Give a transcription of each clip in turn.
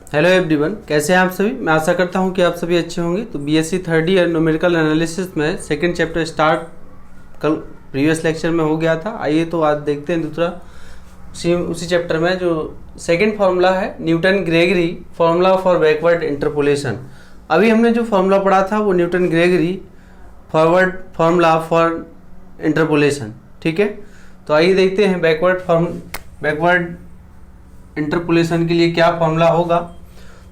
Hello everyone, कैसे हैं आप सभी। मैं आशा करता हूं कि आप सभी अच्छे होंगे। तो BSc third year numerical analysis में सेकंड चैप्टर स्टार्ट कल प्रीवियस लेक्चर में हो गया था। आइए तो आज देखते हैं दूसरा उसी चैप्टर में जो सेकंड फार्मूला है, Newton Gregory formula for backward interpolation. अभी हमने जो फार्मूला पढ़ा था वो Newton Gregory forward formula for interpolation, ठीक है। तो आइए देखते हैं बैकवर्ड इंटरपोलेशन के लिए क्या फॉर्मूला होगा।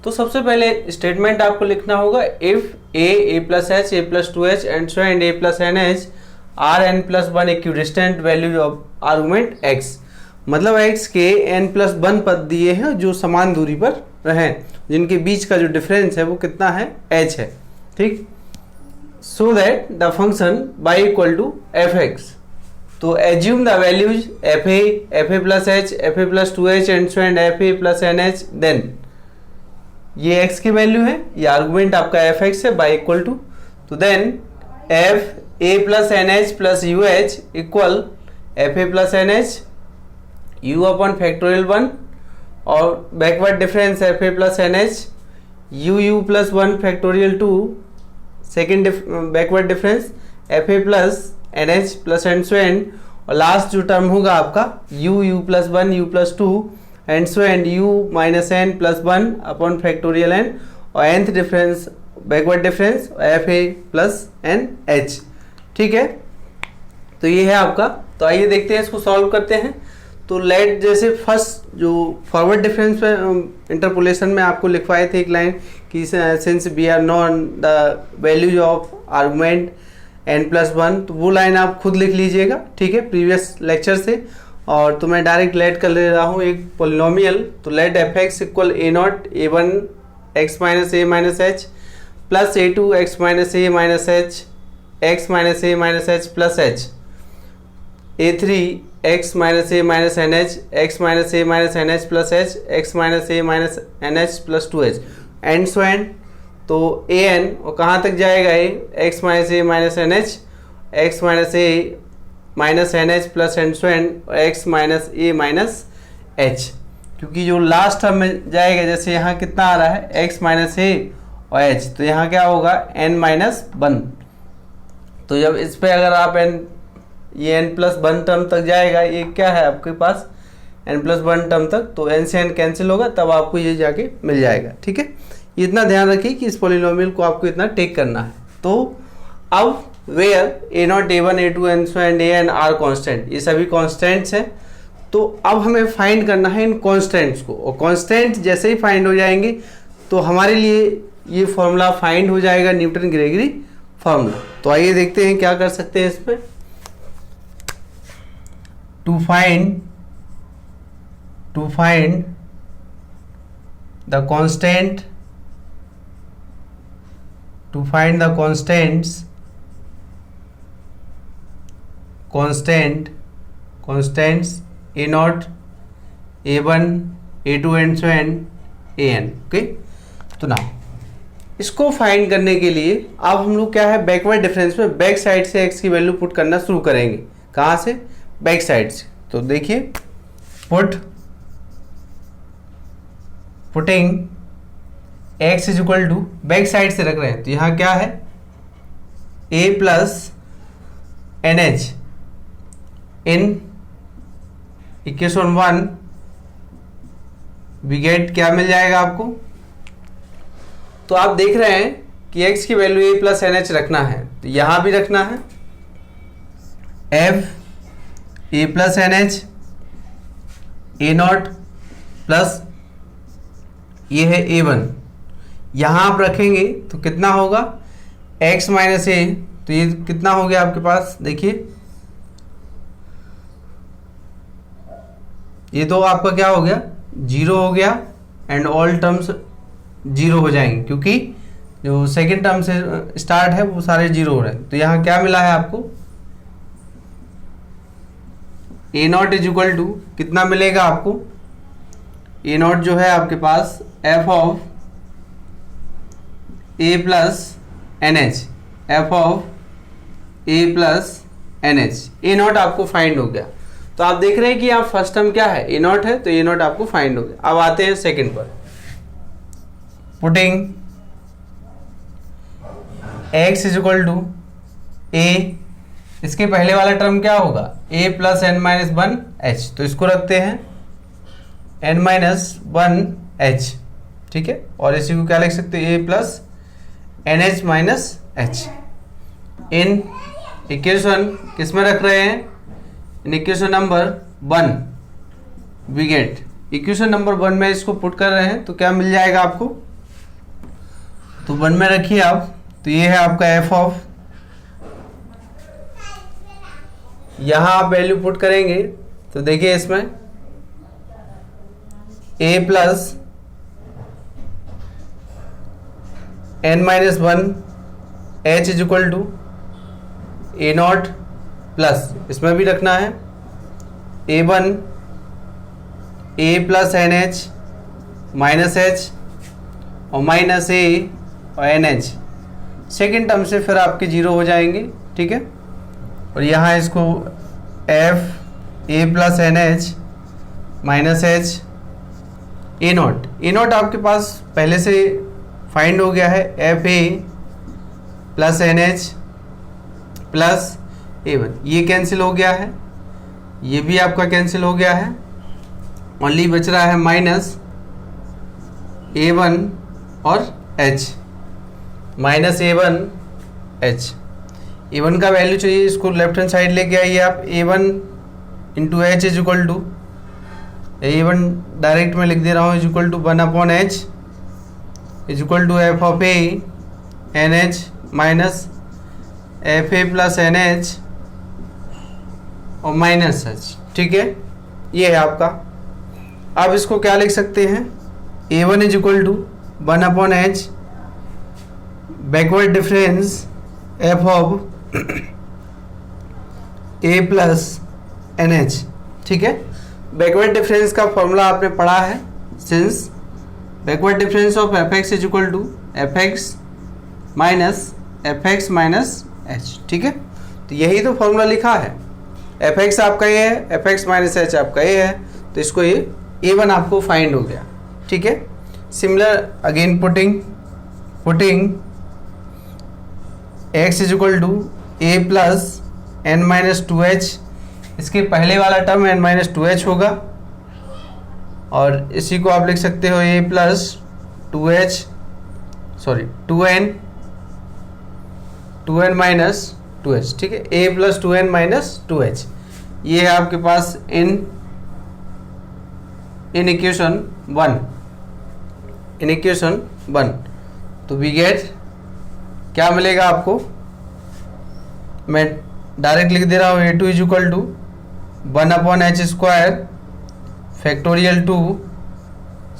तो सबसे पहले स्टेटमेंट आपको लिखना होगा, if a plus h A plus 2h and so and a plus N h r n plus 1 equidistant value of argument x। मतलब x के n+1 पद दिए हैं जो समान दूरी पर रहें, जिनके बीच का जो डिफरेंस है वो कितना है, h है, ठीक। So that the function y equal to fx। तो assume the values fa plus h, fa plus 2h and so and fa plus nh। Then ये x की वैल्यू है, ये आर्गुमेंट आपका fx है, y इक्वल टू, तो then f a plus nh plus uh equal fa plus nh u upon factorial 1 और backward difference fa plus nh u plus 1 factorial 2, second backward difference fa plus nh plus and so and, और last जो term होगा आपका u plus 1 u plus 2 and so and u minus n plus 1 upon factorial n, और nth difference backward difference fa plus n h, ठीक है। तो ये है आपका। तो आइए देखते हैं, इसको सॉल्व करते हैं। तो लेट जैसे फर्स्ट जो फॉरवर्ड डिफरेंस में इंटरपोलेशन में आपको लिखवाए थे एक लाइन कि since we are known the values of argument n+1, तो वो लाइन आप खुद लिख लीजिएगा, ठीक है, प्रीवियस लेक्चर से। और तो मैं डायरेक्ट लेट कर ले रहा हूँ एक पोलिनोमियल। तो let fx equal a0 a1 x minus a minus h plus a2 x minus a minus h x minus a minus h plus h, a3 x minus a minus nh x minus a minus nh plus h x minus a minus nh plus 2h and so and. तो an और कहाँ तक जाएगा, a x minus a minus nh x minus a minus nh plus and so and x minus a minus h, क्योंकि जो last term में जाएगा, जैसे यहाँ कितना आ रहा है x माइनस a और h, तो यहाँ क्या होगा n माइनस 1। तो जब इस पे अगर आप ये n+1 टर्म तक जाएगा, ये क्या है आपके पास n+1 टर्म तक, तो n से n कैंसिल होगा, तब आपको ये जाके मिल जाएगा, ठीक है। इतना ध्यान रखिए कि इस पॉलिनोमियल को आपको इतना टेक करना है। तो अब where a0 a1 a2 and so and an are constant, ये सभी कांस्टेंट्स हैं। तो अब हमें फाइंड करना है इन कांस्टेंट्स को, और कांस्टेंट्स जैसे ही फाइंड हो जाएंगे तो हमारे लिए ये फॉर्मूला फाइंड हो जाएगा, न्यूटन ग्रेगरी फॉर्मूला। तो आइए देखते हैं क्या कर सकते हैं इसमें। To find the constant, to find the constants a0 a1 a2 and so and an, okay. तो ना इसको फाइंड करने के लिए अब हम लोग क्या है, बैकवर्ड डिफरेंस में बैक साइड से x की वैल्यू पुट करना शुरू करेंगे। कहाँ से, बैक साइड से। तो देखिए, putting x is equal to, back side से रख रहे हैं, तो यहाँ क्या है a plus nh in equation 1 we get, क्या मिल जाएगा आपको। तो आप देख रहे हैं कि x की वैल्यू a प्लस nh रखना है, तो यहाँ भी रखना है f a plus nh a0 plus ये है a1, यहाँ आप रखेंगे तो कितना होगा x माइनस a, तो ये कितना हो गया आपके पास, देखिए ये तो आपका क्या हो गया, 0 हो गया, एंड ऑल टर्म्स 0 हो जाएंगे, क्योंकि जो सेकेंड टर्म से स्टार्ट है वो सारे 0 हो रहे हैं। तो यहाँ क्या मिला है आपको, a0 इज इक्वल टू कितना मिलेगा आपको, a0 जो है आपके पास f of a plus nh, f of a plus NH, a0 आपको फाइंड हो गया। तो आप देख रहे हैं कि यहाँ फर्स्ट टर्म क्या है, a0 है, तो a0 आपको फाइंड हो गया। अब आते हैं सेकंड पर। Putting x is equal to a, इसके पहले वाला टर्म क्या होगा a plus N minus one h, तो इसको रखते हैं n माइनस वन एच, ठीक है। और इसी को क्या लिख सकते हैं a plus N H minus h. In equation किस में रख रहे हैं, in equation number 1 we get, equation number 1 में इसको पुट कर रहे हैं तो क्या मिल जाएगा आपको, तो 1 में रखिए आप, तो ये है आपका एफ ऑफ, यहां आप वैल्यू पुट करेंगे तो देखिए इसमें a plus N minus one h is equal to a naught plus, इसमें भी रखना है a1 a plus N H minus h और माइनस a और एन एच, सेकेंड टर्म से फिर आपके जीरो हो जाएंगे, ठीक है। और यहाँ इसको f A plus N H minus h a naught आपके पास पहले से फाइंड हो गया है, F A plus N H plus a one, ये कैंसिल हो गया है, ये भी आपका कैंसिल हो गया है, ओनली बच रहा है माइनस ए वन और H, minus A one H. A one का वैल्यू चाहिए, इसको लेफ्ट हैंड साइड लेके आइए आप, A one into H is equal to, A one direct में लिख दे रहा हूँ, is equal to 1 upon H is equal to F of A N H minus F A plus N H और minus H, ठीक है। ये है आपका, अब इसको क्या लिख सकते हैं, A one is equal to 1 upon H backward difference F of A plus N H, ठीक है। बैकवर्ड डिफरेंस का फॉर्मूला आपने पढ़ा है, since backward difference of F X is equal to F X minus H, ठीक है। तो यही तो फॉर्मूला लिखा है, एफ एक्स आपका ये है, एफ एक्स माइनस एच आपका ये है, तो इसको ये ए वन आपको फाइंड हो गया, ठीक है। Similar again putting x is equal to A plus N minus two H, इसके पहले वाला term N minus two H होगा, और इसी को आप लिख सकते हो A plus two N minus two H, ठीक है, A plus two N minus two H. ये है आपके पास इन इक्वेशन 1, तो वी गेट क्या मिलेगा आपको, मैं डायरेक्ट लिख दे रहा हूँ, A two is equal to 1 upon H square factorial 2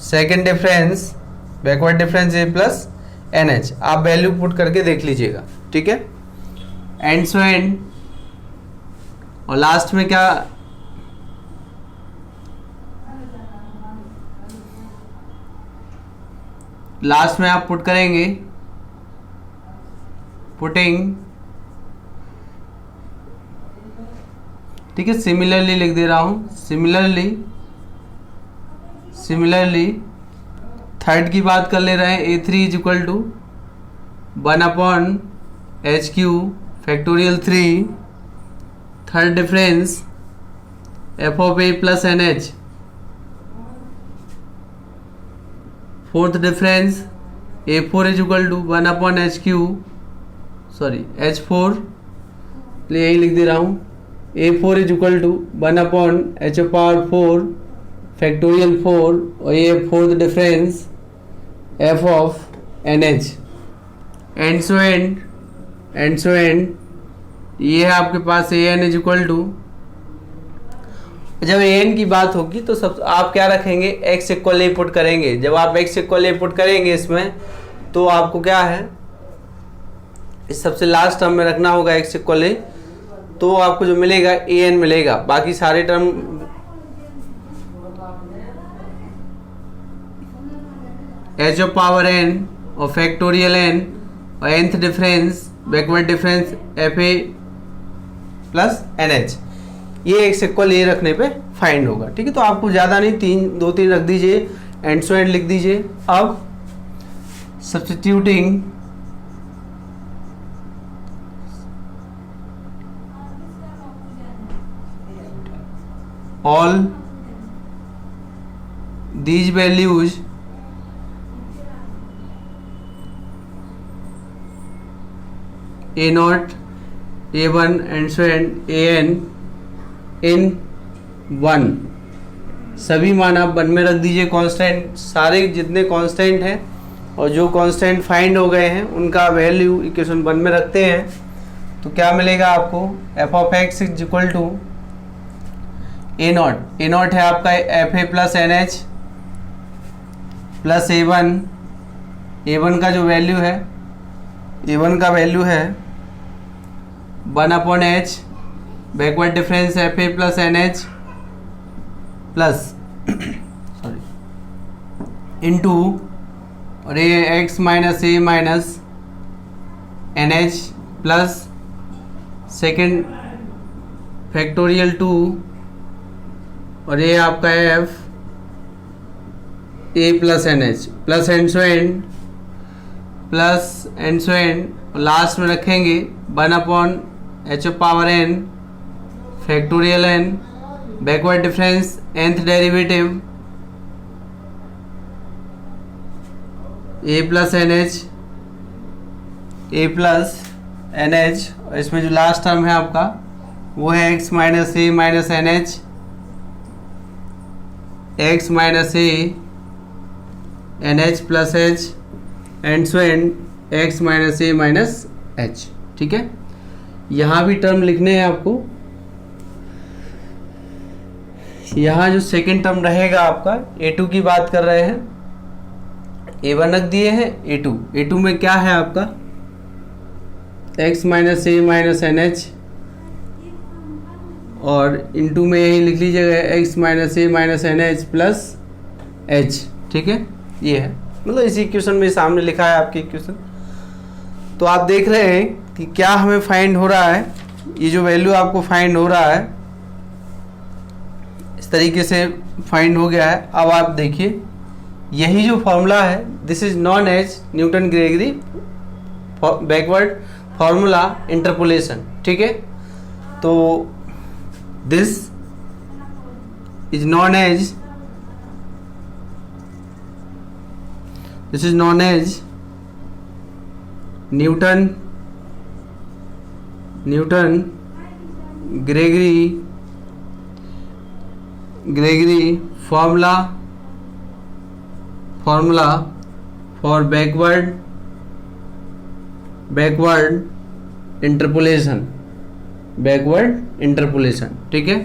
second difference backward difference A plus N H, आप वैल्यू पुट करके देख लीजिएगा, ठीक है। एंड सो एंड, और लास्ट में क्या, लास्ट में आप पुट करेंगे, पुटिंग, ठीक है, सिमिलरली लिख दे रहा हूं, सिमिलरली थर्ड की बात कर ले रहे हैं, A three is equal to 1 upon H cube factorial 3 third difference F of A plus N H, fourth difference A four is equal to 1 upon H cube H four, यही लिख दे रहा हूँ, A four is equal to 1 upon H power 4 factorial 4 और ये fourth difference F of N H, and so and, ये है आपके पास A N is equal to, जब ए एन की बात होगी तो सब आप क्या रखेंगे, एक्स इक्वल ए पुट करेंगे। जब आप एक्स इक्वल ए पुट करेंगे इसमें, तो आपको क्या है, इस सबसे लास्ट टर्म में रखना होगा एक्स इक्वल ए, तो आपको जो मिलेगा ए एन मिलेगा, बाकी सारे term h of power n और फैक्टोरियल एन और nth difference backward difference F A plus N h, ये एक्स इक्वल ए रखने पे फाइंड होगा, ठीक है। तो आपको ज़्यादा नहीं, 2-3 रख दीजिए, एंड सो एंड लिख दीजिए। अब substituting all these values a naught, a1 and so on an in 1, सभी मान आप 1 में रख दीजिए कांस्टेंट, सारे जितने कांस्टेंट हैं और जो कांस्टेंट फाइंड हो गए हैं उनका वैल्यू इक्वेशन 1 में रखते हैं तो क्या मिलेगा आपको, f of x is equal to a naught, a naught है आपका F A plus N H plus a one, a one का जो वैल्यू है, ए वन का वैल्यू है 1/h, backward difference F A plus N H plus sorry into और ये X minus ए minus N H plus second factorial 2 और ये आपका F A plus N H plus and so and plus and so and, last में रखेंगे 1/h power n factorial n, backward difference nth derivative a plus N H, A plus N H, और इसमें जो last term है आपका वो है x minus A minus N h, x minus a N H plus h and so and x minus A minus H. ठीक है, यहाँ भी टर्म लिखने हैं आपको। यहाँ जो सेकेंड टर्म रहेगा आपका a2 की बात कर रहे हैं, a1 रख दिए हैं, a2 में क्या है आपका x माइनस ए माइनस एन एच और इनटू में यही लिख लीजिएगा x माइनस ए minus N H plus H. ठीक है, ये है, मतलब इसी इक्वेशन में सामने लिखा है आपके इक्वेशन। तो आप देख रहे हैं कि क्या हमें फाइंड हो रहा है, ये जो वैल्यू आपको फाइंड हो रहा है इस तरीके से फाइंड हो गया है। अब आप देखिए यही जो फॉर्मूला है, this is known as Newton Gregory backward formula interpolation. ठीक है, तो this is known as Newton Gregory formula for backward interpolation. ठीक है,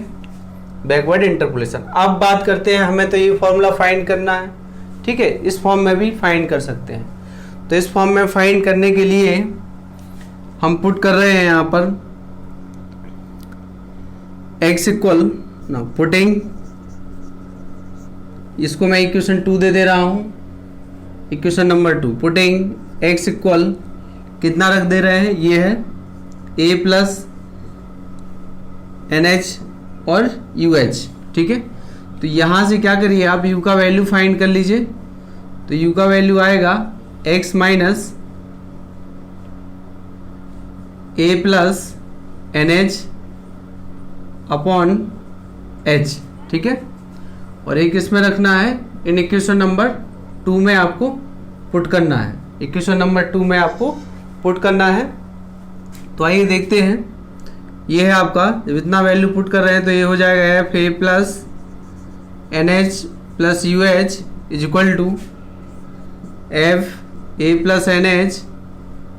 बैकवर्ड इंटरपोलेशन। अब बात करते हैं, हमें तो ये फॉर्मूला फाइंड करना है। ठीक है, इस फॉर्म में भी फाइंड कर सकते हैं। तो इस फॉर्म में फाइंड करने के लिए हम पुट कर रहे हैं यहाँ पर x इक्वल ना, पुटिंग, इसको मैं इक्वेशन 2 दे रहा हूँ, equation number 2, putting x equal कितना रख दे रहे हैं, ये है a प्लस एन एच और यू एच। ठीक है, तो यहाँ से क्या करिए आप u का वैल्यू फाइंड कर लीजिए। तो u का वैल्यू आएगा x minus A plus N H upon H. ठीक है, और एक इसमें रखना है, इन इक्वेशन नंबर 2 में आपको पुट करना है, इक्वेशन नंबर 2 में आपको पुट करना है। तो आइए देखते हैं, ये है आपका, जब इतना वैल्यू पुट कर रहे हैं तो ये हो जाएगा f A plus N H plus U H is equal to f A plus N h,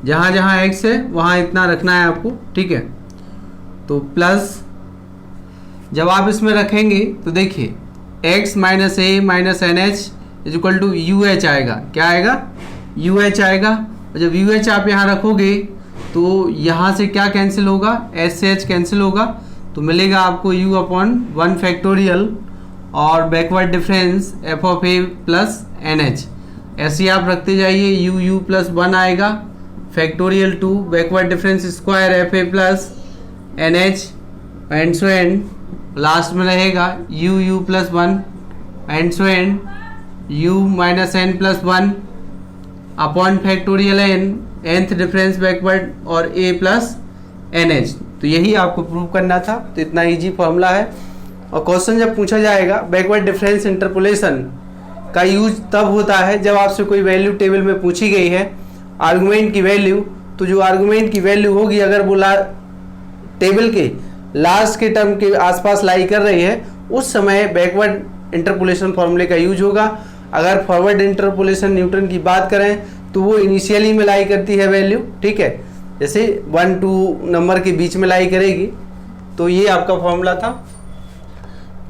जहाँ जहाँ एक्स है वहाँ इतना रखना है आपको। ठीक है, तो प्लस जब आप इसमें रखेंगे तो देखिए x minus A minus N h is equal to u h आएगा। क्या आएगा, यू एच आएगा। और जब यू एच आप यहाँ रखोगे तो यहाँ से क्या कैंसिल होगा, एस से एच कैंसिल होगा, तो मिलेगा आपको u अपॉन 1 फैक्टोरियल और backward difference F of A plus N h. ऐसे ही आप रखते जाइए, u प्लस 1 आएगा factorial 2, backward difference square f A plus N H and so and, last में रहेगा u plus 1 and so and u minus n plus 1 upon factorial n, nth difference backward और a plus NH। तो यही आपको prove करना था। तो इतना इजी फॉर्मूला है। और क्वेश्चन जब पूछा जाएगा बैकवर्ड डिफरेंस इंटरपोलेशन का यूज तब होता है जब आपसे कोई वैल्यू टेबल में पूछी गई है, आर्गुमेंट की वैल्यू, तो जो आर्गुमेंट की वैल्यू होगी अगर वो टेबल के लास्ट के टर्म के आसपास लाई कर रही है, उस समय बैकवर्ड इंटरपोलेशन फॉर्मूले का यूज होगा। अगर फॉरवर्ड इंटरपोलेशन न्यूटन की बात करें तो वो इनिशियली में लाई करती है वैल्यू, ठीक है, जैसे 1-2 नंबर के बीच में लाई करेगी। तो ये आपका फॉर्मूला था।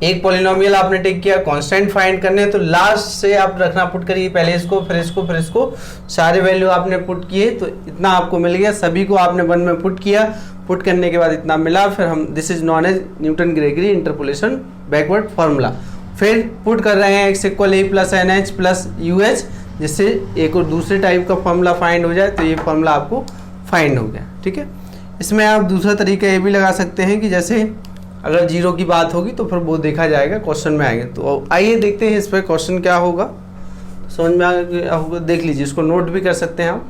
एक पॉलिनोमियल आपने टेक किया, कांस्टेंट फाइंड करने, तो लास्ट से आप रखना पुट करिए, पहले इसको फिर इसको फिर इसको, सारे वैल्यू आपने पुट किए तो इतना आपको मिल गया। सभी को आपने वन में पुट किया, पुट करने के बाद इतना मिला, फिर हम this is known as Newton Gregory interpolation backward formula. फिर पुट कर रहे हैं x इक्वल a plus NH plus UH, जिससे एक और दूसरे टाइप का फॉर्मूला फाइंड हो जाए। तो ये फॉर्मूला आपको फाइंड हो गया, ठीक है। इसमें आप दूसरा तरीका ये भी लगा सकते हैं कि जैसे अगर जीरो की बात होगी तो फिर वो देखा जाएगा, क्वेश्चन में आएंगे। तो आइए देखते हैं इस पर क्वेश्चन क्या होगा, समझ में आ गया होगा, देख लीजिए, इसको नोट भी कर सकते हैं आप।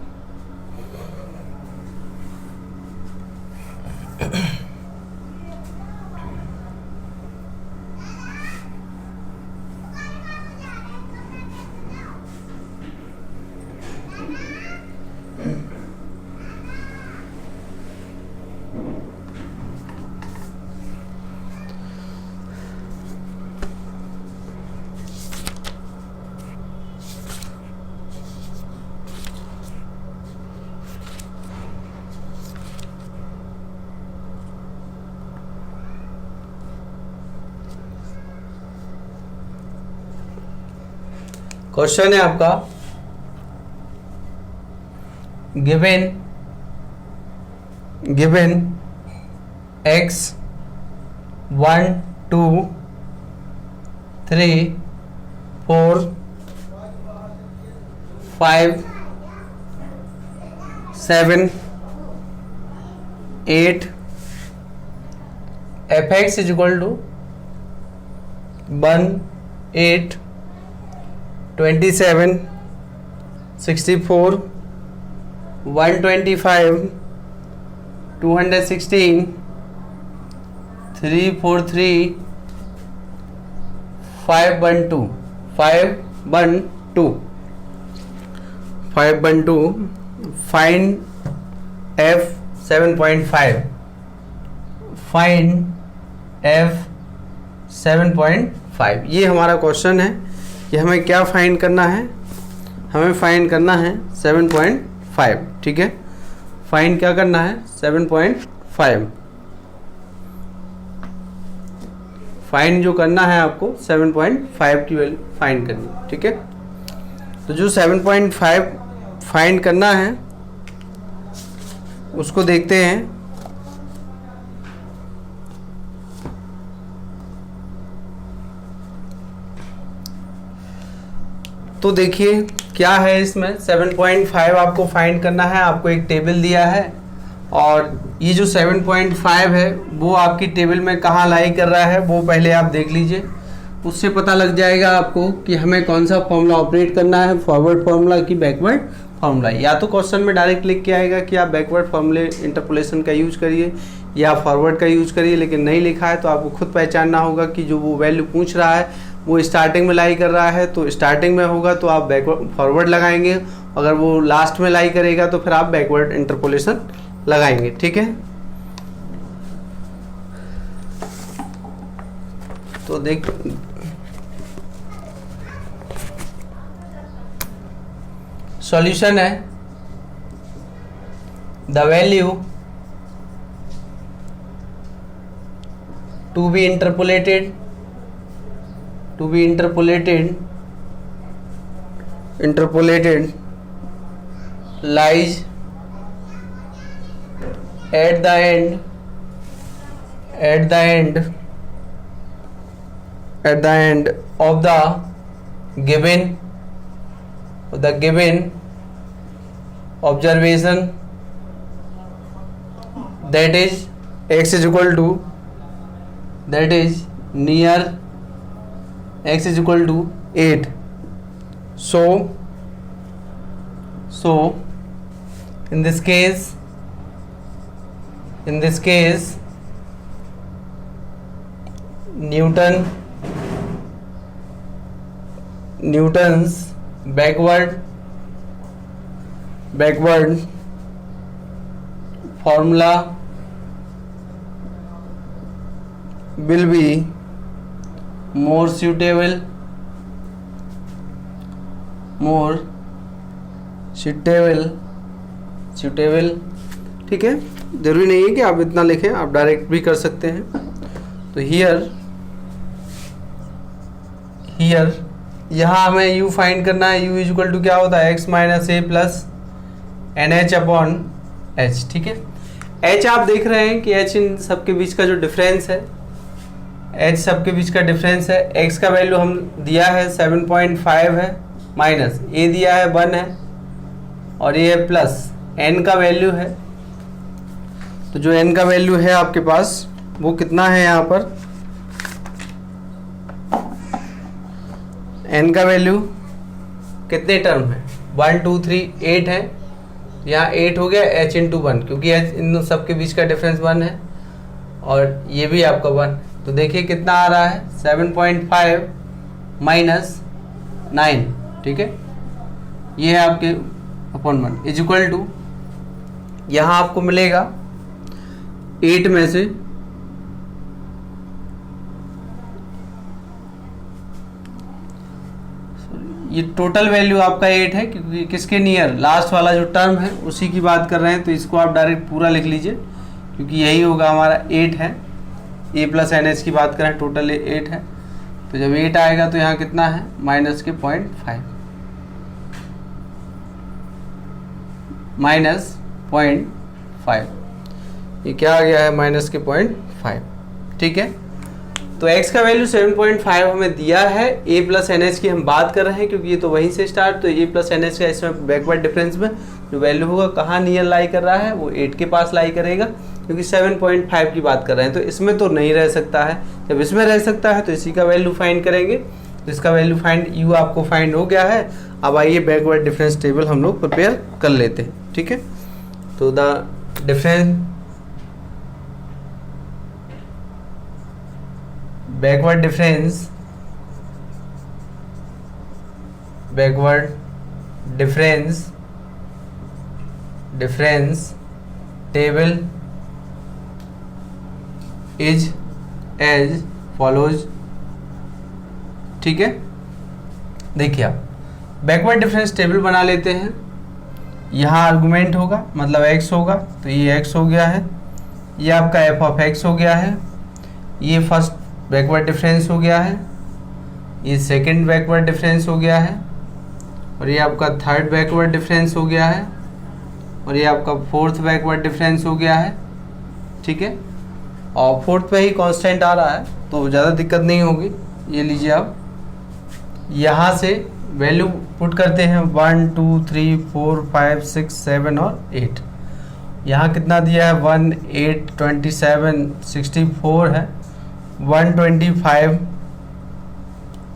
क्वेश्चन है आपका, given x 1 2 3 4 5 7 8 fx is equal to 1 8 27 64 125 216 343 512 512 find f 7.5, find f 7.5। ये हमारा क्वेश्चन है कि हमें क्या फाइंड करना है, हमें फाइंड करना है 7.5, ठीक है। फाइंड क्या करना है 7.5, फाइंड जो करना है आपको 7.5 की वैल्यू फाइंड करनी है, ठीक है। तो जो 7.5 फाइंड करना है उसको देखते हैं। तो देखिए क्या है इसमें, 7.5 आपको फाइंड करना है। आपको एक टेबल दिया है और ये जो 7.5 है वो आपकी टेबल में कहाँ लाई कर रहा है वो पहले आप देख लीजिए, उससे पता लग जाएगा आपको कि हमें कौन सा फॉर्मूला ऑपरेट करना है, फॉरवर्ड फार्मूला की बैकवर्ड फार्मूला। या तो क्वेश्चन में डायरेक्ट लिख के आएगा कि आप बैकवर्ड फार्मूले इंटरपोलेशन का यूज करिए या फॉरवर्ड का यूज करिए, लेकिन नहीं लिखा है तो आपको खुद पहचानना होगा कि जो वो वैल्यू पूछ रहा है वो स्टार्टिंग में लाई कर रहा है, तो स्टार्टिंग में होगा तो आप बैकवर्ड फॉरवर्ड लगाएंगे, अगर वो लास्ट में लाई करेगा तो फिर आप बैकवर्ड इंटरपोलेशन लगाएंगे, ठीक है। तो देख सॉल्यूशन है, the value to be interpolated lies at the end of the given observation, that is x is equal to, that is near x is equal to 8. So So in this case Newton's backward formula will be more suitable ठीक है, जरूरी नहीं है कि आप इतना लिखें, आप डायरेक्ट भी कर सकते हैं। तो हियर यहाँ हमें u फाइंड करना है। u इज इक्वल टू क्या होता है, x minus A plus N H upon H. ठीक है, h आप देख रहे हैं कि h इन सबके बीच का जो डिफरेंस है, h सबके बीच का डिफरेंस है। x का वैल्यू हम दिया है 7.5 है, माइनस a दिया है 1 है, और ये है प्लस n का वैल्यू है। तो जो n का वैल्यू है आपके पास वो कितना है, यहाँ पर n का वैल्यू कितने टर्म है, 1 2 3 8 है। यहाँ 8 हो गया h इंटू 1, क्योंकि h इन सब के बीच का डिफरेंस 1 है, और ये भी आपका 1। तो देखिए कितना आ रहा है, 7.5 माइनस 9। ठीक है, ये है आपके अपॉन 1 इज इक्वल टू, यहाँ आपको मिलेगा 8 में से ये टोटल वैल्यू आपका 8 है, क्योंकि किसके नियर, लास्ट वाला जो टर्म है उसी की बात कर रहे हैं। तो इसको आप डायरेक्ट पूरा लिख लीजिए, क्योंकि यही होगा हमारा 8 है। a प्लस एन एच की बात करें, टोटल 8 है। तो जब 8 आएगा तो यहाँ कितना है, माइनस के 0.5, माइनस 0.5, ये क्या आ गया है, माइनस के 0.5। ठीक है, तो x का वैल्यू 7.5 हमें दिया है। a प्लस एन एच की हम बात कर रहे हैं, क्योंकि ये तो वहीं से स्टार्ट, तो a प्लस एन एच का इसमें बैकवर्ड डिफरेंस में जो वैल्यू होगा कहाँ नियर लाई कर रहा है, वो 8 के पास लाई करेगा, क्योंकि 7.5 की बात कर रहे हैं। तो इसमें तो नहीं रह सकता है, जब इसमें रह सकता है तो इसी का वैल्यू फाइंड करेंगे। तो इसका वैल्यू फाइंड, u आपको फाइंड हो गया है। अब आइए बैकवर्ड डिफरेंस टेबल हम लोग प्रिपेयर कर लेते हैं। ठीक है, तो the difference backward difference table is as follows। ठीक है, देखिए आप बैकवर्ड डिफरेंस टेबल बना लेते हैं। यहाँ आर्गुमेंट होगा, मतलब x होगा, तो ये x हो गया है, ये आपका f ऑफ x हो गया है, ये फर्स्ट बैकवर्ड डिफरेंस हो गया है, ये सेकंड बैकवर्ड डिफरेंस हो गया है, और ये आपका थर्ड बैकवर्ड डिफरेंस हो गया है, और ये आपका फोर्थ बैकवर्ड डिफरेंस हो गया है। ठीक है, और फोर्थ पे ही कांस्टेंट आ रहा है, तो ज़्यादा दिक्कत नहीं होगी। ये लीजिए आप, यहाँ से वैल्यू पुट करते हैं 1 2 3 4 5 6 7 और 8। यहाँ कितना दिया है, 1 8 27 64 है, 125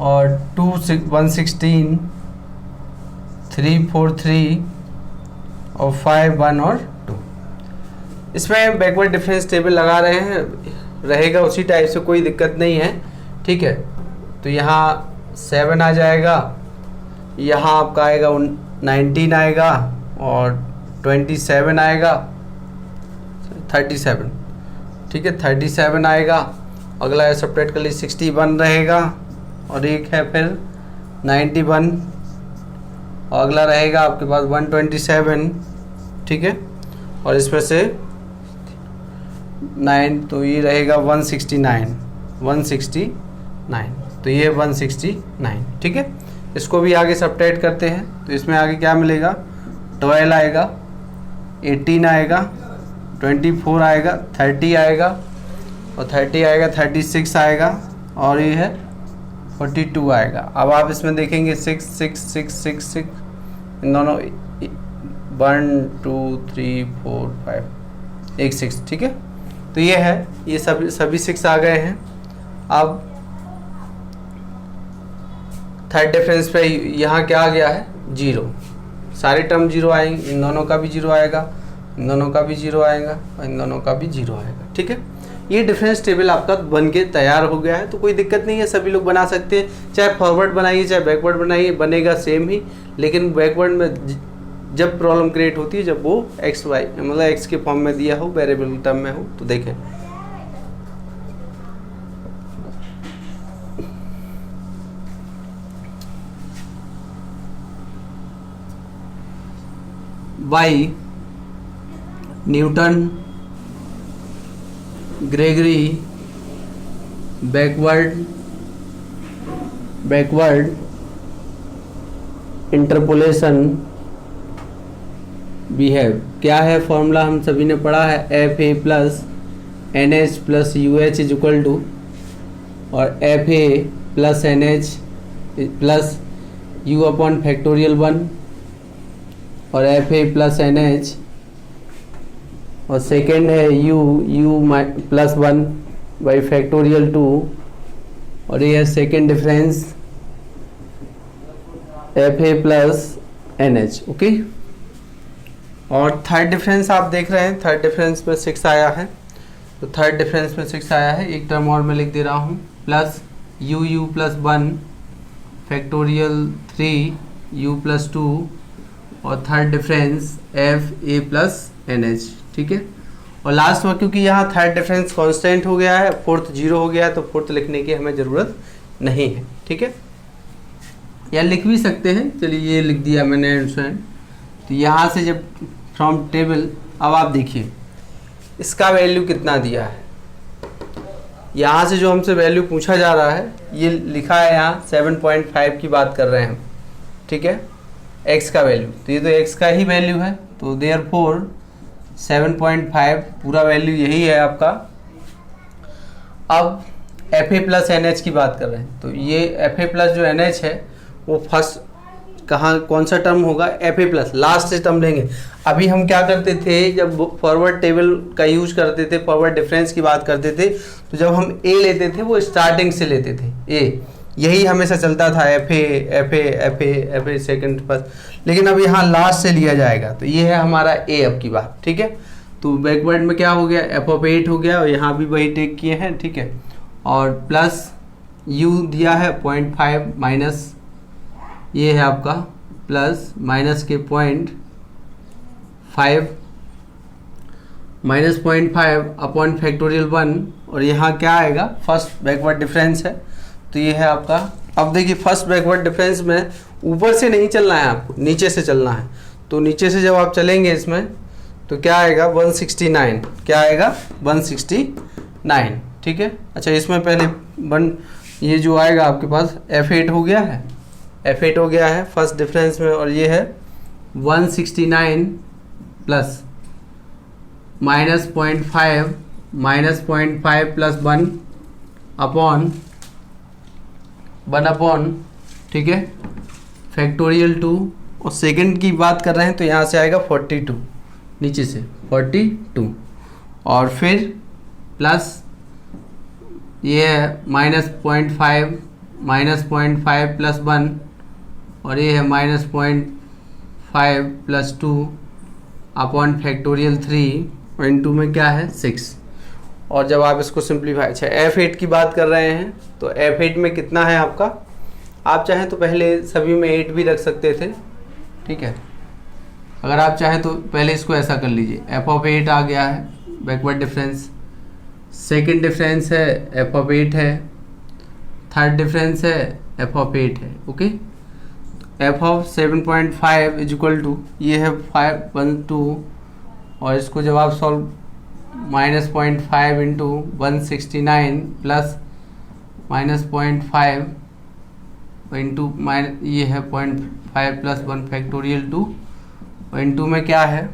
और 2 116 343 और 5 1 और 2। इसमें बैकवर्ड डिफरेंस टेबल लगा रहे हैं, रहेगा उसी टाइप से, कोई दिक्कत नहीं है। ठीक है, तो यहाँ 7 आ जाएगा, यहाँ आपका आएगा 19 आएगा, और 27 आएगा, 37। ठीक है, 37 आएगा, अगला है सेपरेट कर लीजिए 61 रहेगा, और एक है फिर 91, और अगला रहेगा आपके पास 127। ठीक है, और इसमें से 9, तो ये रहेगा 169, तो ये 169। ठीक है, इसको भी आगे सब्ट्रैक्ट करते हैं, तो इसमें आगे क्या मिलेगा, 12 आएगा, 18 आएगा, 24 आएगा, 30 आएगा, और 30 आएगा, 36 आएगा, और ये है 42 आएगा। अब आप इसमें देखेंगे 6 6 6 6 6, इन दोनों 1 2 3 4 5 एक 6। ठीक है, तो ये है, ये सभी 6 आ गए हैं। अब थर्ड डिफरेंस पे यहाँ क्या आ गया है, 0, सारे टर्म जीरो आएंगे, इन दोनों का भी जीरो आएगा, इन दोनों का भी जीरो आएगा और इन दोनों का भी जीरो आएगा। ठीक है, ये डिफरेंस टेबल आपका बन के तैयार हो गया है। तो कोई दिक्कत नहीं है, सभी लोग बना सकते हैं, चाहे फॉरवर्ड बनाइए चाहे बैकवर्ड बनाइए, बनेगा सेम ही। लेकिन बैकवर्ड में जब प्रॉब्लम क्रिएट होती है जब वो एक्स वाई मतलब एक्स के फॉर्म में दिया हो, वेरिएबल टर्म में हो। तो देखें by Newton Gregory backward interpolation behave. क्या है फॉर्मूला, हम सभी ने पढ़ा है, F A plus N H plus U H is equal to, और एफ ए plus N H plus U upon factorial 1 और एफ ए प्लस एन एच, और सेकेंड है यू प्लस 1 बाई फैक्टोरियल 2, और ये है second difference F A plus N h. Okay, और third difference आप देख रहे हैं, थर्ड डिफरेंस में 6 आया है। तो थर्ड डिफरेंस में 6 आया है, एक टर्म और मैं लिख दे रहा हूँ, plus u plus 1 factorial 3 u plus 2, और third difference F A plus N H. ठीक है, और लास्ट में क्योंकि यहाँ थर्ड डिफरेंस कांस्टेंट हो गया है, फोर्थ जीरो हो गया है, तो फोर्थ लिखने की हमें ज़रूरत नहीं है। ठीक है, या लिख भी सकते हैं, चलिए ये लिख दिया मैंने आंसर। तो यहाँ से जब फ्रॉम टेबल, अब आप देखिए इसका वैल्यू कितना दिया है, यहाँ से जो हमसे वैल्यू पूछा जा रहा है ये लिखा है यहाँ 7.5 की बात कर रहे हैं हम। ठीक है, x का वैल्यू, तो ये तो x का ही वैल्यू है, तो देयरफॉर 7.5 पूरा वैल्यू यही है आपका। अब एफ ए प्लस एन एच की बात कर रहे हैं, तो ये एफ ए प्लस जो एन एच है वो फर्स्ट कहाँ कौन सा टर्म होगा, एफ ए प्लस लास्ट से टर्म लेंगे। अभी हम क्या करते थे, जब फॉरवर्ड टेबल का यूज करते थे, फॉरवर्ड डिफरेंस की बात करते थे, तो जब हम ए लेते थे वो स्टार्टिंग से लेते थे, ए यही हमेशा चलता था, एफ ए सेकंड फर्स्ट। लेकिन अब यहाँ लास्ट से लिया जाएगा, तो ये है हमारा ए अब की बात। ठीक है, तो बैकवर्ड में क्या हो गया, एफ ऑफ 8 हो गया, और यहाँ भी वही टेक किए हैं। ठीक है, और प्लस यू दिया है 0.5 माइनस ये है आपका प्लस माइनस के 0.5 माइनस 0.5 अपॉन फैक्टोरियल 1, और यहाँ क्या आएगा, फर्स्ट बैकवर्ड डिफरेंस है, तो ये है आपका। अब देखिए फर्स्ट बैकवर्ड डिफरेंस में ऊपर से नहीं चलना है आपको, नीचे से चलना है। तो नीचे से जब आप चलेंगे इसमें तो क्या आएगा 169, क्या आएगा 169। ठीक है, अच्छा इसमें पहले ये जो आएगा आपके पास F8 हो गया है, F8 हो गया है फर्स्ट डिफरेंस में, और ये है 169 प्लस माइनस 0.5 प्लस 1 अपॉन ठीक है फैक्टोरियल 2, और सेकंड की बात कर रहे हैं तो यहाँ से आएगा 42, नीचे से 42, और फिर प्लस ये है माइनस 0.5 प्लस 1, और ये है माइनस 0.5 प्लस 2 अपॉन फैक्टोरियल 3, और इन 2 में क्या है 6। और जब आप इसको सिंप्लीफाई, अच्छा F8 की बात कर रहे हैं तो F8 में कितना है आपका, आप चाहें तो पहले सभी में 8 भी रख सकते थे। ठीक है, अगर आप चाहें तो पहले इसको ऐसा कर लीजिए, F ऑफ 8 आ गया है बैकवर्ड डिफरेंस, सेकंड डिफरेंस है F ऑफ 8 है, थर्ड डिफरेंस है F ऑफ 8 है। Okay, F of 7.5 is equal to ये है 512, और इसको जब आप solve minus 0.5 into 169 plus minus 0.5 into ये है 0.5 प्लस 1 फैक्टोरियल 2, और इंटू में क्या है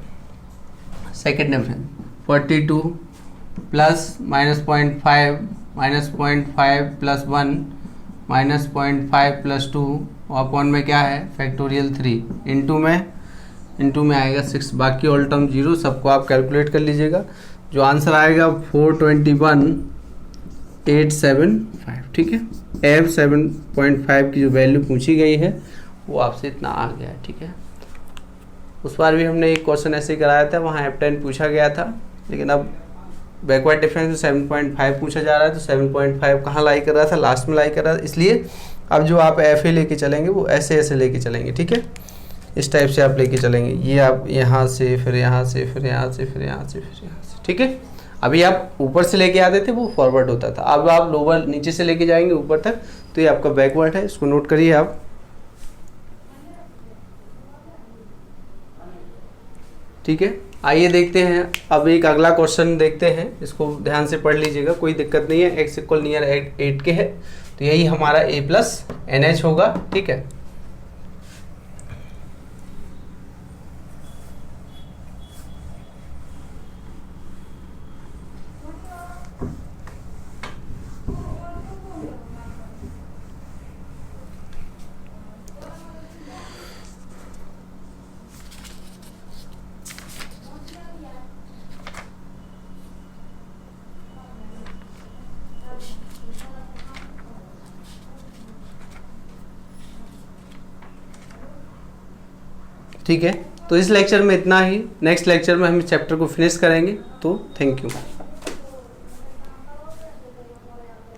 second difference 42 plus minus 0.5 plus 1 minus 0.5 plus 2, और अपॉन में क्या है फैक्टोरियल 3, इंटू में आएगा 6, बाकी ऑल टर्म जीरो, सबको आप कैलकुलेट कर लीजिएगा। जो आंसर आएगा 421,875। ठीक है, F7.5 की जो वैल्यू पूछी गई है वो आपसे इतना आ गया है। ठीक है, उस बार भी हमने एक क्वेश्चन ऐसे ही कराया था, वहाँ F10 पूछा गया था, लेकिन अब बैकवर्ड डिफरेंस में 7.5 पूछा जा रहा है, तो 7.5 कहाँ लाई कर रहा था, लास्ट में लाई कर रहा था, इसलिए अब जो आप एफ ए लेके चलेंगे वो ऐसे लेके चलेंगे, ठीक है, इस टाइप से आप लेके चलेंगे, ये आप यहाँ से फिर यहाँ से फिर यहाँ से फिर यहाँ से फिर यहाँ से, ठीक है। अभी आप ऊपर से लेके आते थे वो फॉरवर्ड होता था, अब आप लोअर नीचे से लेके जाएंगे ऊपर तक, तो ये आपका बैकवर्ड है, इसको नोट करिए आप, ठीक है। आइए देखते हैं अब एक अगला क्वेश्चन देखते हैं, इसको ध्यान से पढ़ लीजिएगा, कोई दिक्कत नहीं है, x इक्वल नियर 8 के है, तो यही हमारा a प्लस NH होगा, ठीक है। ठीक है, तो इस लेक्चर में इतना ही, नेक्स्ट लेक्चर में हम इस चैप्टर को फिनिश करेंगे, तो थैंक यू।